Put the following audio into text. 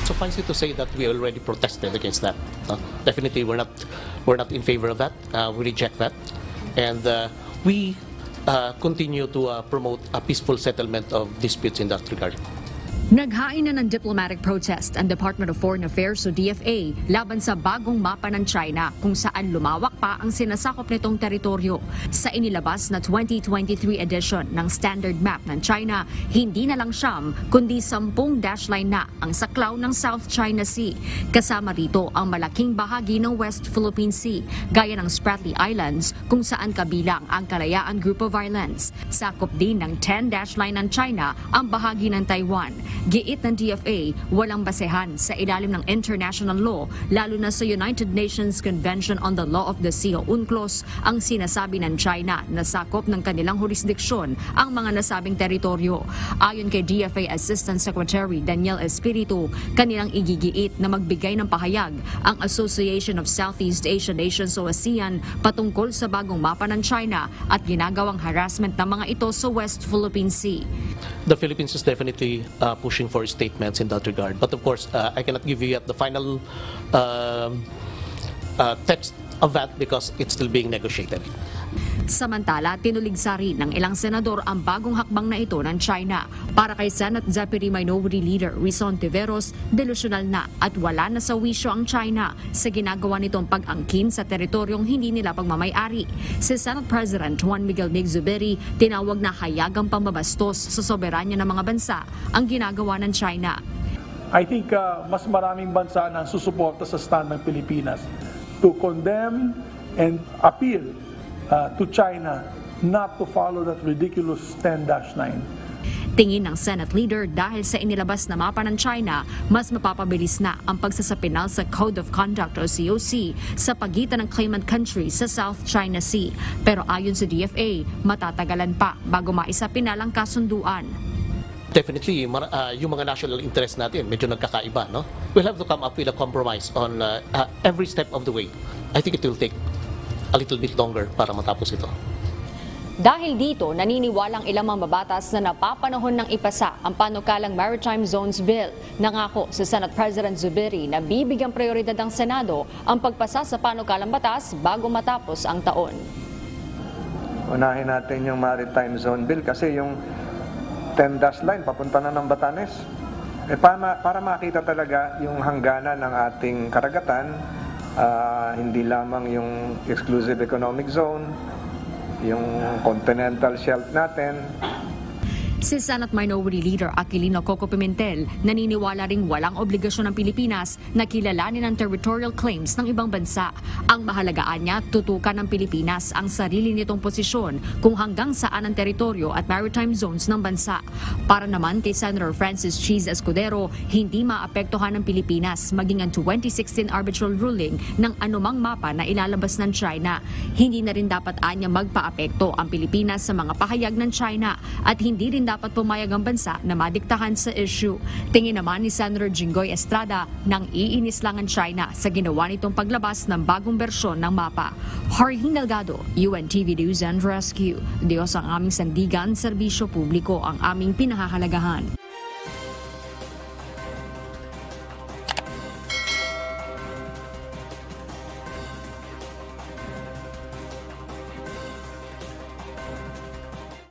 Suffice it to say that we already protested against that. Definitely, we're not in favor of that. We reject that, and we continue to promote a peaceful settlement of disputes in that regard. Naghain na ng diplomatic protest ang Department of Foreign Affairs o DFA laban sa bagong mapa ng China kung saan lumawak pa ang sinasakop nitong teritoryo. Sa inilabas na 2023 edition ng Standard Map ng China, hindi na lang siyam kundi 10 dash line na ang saklaw ng South China Sea. Kasama rito ang malaking bahagi ng West Philippine Sea, gaya ng Spratly Islands kung saan kabilang ang Kalayaan Group of Islands. Sakop din ng 10 dash line ng China ang bahagi ng Taiwan. Giit ng DFA, walang basehan sa ilalim ng international law, lalo na sa United Nations Convention on the Law of the Sea o UNCLOS, ang sinasabi ng China na sakop ng kanilang jurisdiksyon ang mga nasabing teritoryo. Ayon kay DFA Assistant Secretary Daniel Espiritu, kanilang igigiit na magbigay ng pahayag ang Association of Southeast Asian Nations o ASEAN patungkol sa bagong mapa ng China at ginagawang harassment ng mga ito sa West Philippine Sea. The Philippines is definitely pushing for statements in that regard. But of course, I cannot give you yet the final text of that because it's still being negotiated. Samantala, tinuligsa rin ng ilang senador ang bagong hakbang na ito ng China. Para kay Senate Deputy Minority Leader Rizon Tiveros, delusional na at wala na sa wisyo ang China sa ginagawa nitong pag-angkin sa teritoryong hindi nila pagmamay-ari. Si Senate President Juan Miguel Mig-Zubiri tinawag na hayagang pambabastos sa soberanya ng mga bansa ang ginagawa ng China. I think mas maraming bansa na susuporta sa stand ng Pilipinas to condemn and appeal to China not to follow that ridiculous 10-9. Tingin ng Senate leader dahil sa inilabas na mapa ng China, mas mapapabilis na ang pagsasapinal sa Code of Conduct o COC sa pagitan ng claimant country sa South China Sea. Pero ayon sa DFA, matatagalan pa bago maisapinal ang kasunduan. Definitely, yung mga national interest natin medyo nagkakaiba, no? We'll have to come up with a compromise on every step of the way. I think it will take a little bit longer para matapos ito. Dahil dito, naniniwalang ilang mambabatas na napapanahon ng ipasa ang panukalang Maritime Zones Bill. Nangako si Senate President Zubiri na bibigyang prioridad ng Senado ang pagpasa sa panukalang batas bago matapos ang taon. Unahin natin yung Maritime Zone Bill kasi yung 10-dash line papunta na ng Batanes. Para makita talaga yung hangganan ng ating karagatan, hindi lamang yung exclusive economic zone, yung continental shelf natin. Si Senate Minority Leader Aquilino Coco Pimentel naniniwala ring walang obligasyon ng Pilipinas na kilalanin ang territorial claims ng ibang bansa. Ang mahalagaan niya, tutukan ng Pilipinas ang sarili nitong posisyon kung hanggang saan ang teritoryo at maritime zones ng bansa. Para naman kay Senator Francis Cheese Escudero, hindi maapektuhan ng Pilipinas maging ang 2016 arbitral ruling ng anumang mapa na ilalabas ng China. Hindi na rin dapat anya magpaapekto ang Pilipinas sa mga pahayag ng China at hindi rin dapat pumayag ang bansa na madiktahan sa issue. Tingin naman ni Senator Jinggoy Estrada nang iinis lang ang China sa ginawa nitong paglabas ng bagong bersyon ng mapa. Harleen Delgado, UNTV News and Rescue. Diyos ang aming sandigan, serbisyo publiko ang aming pinahahalagahan.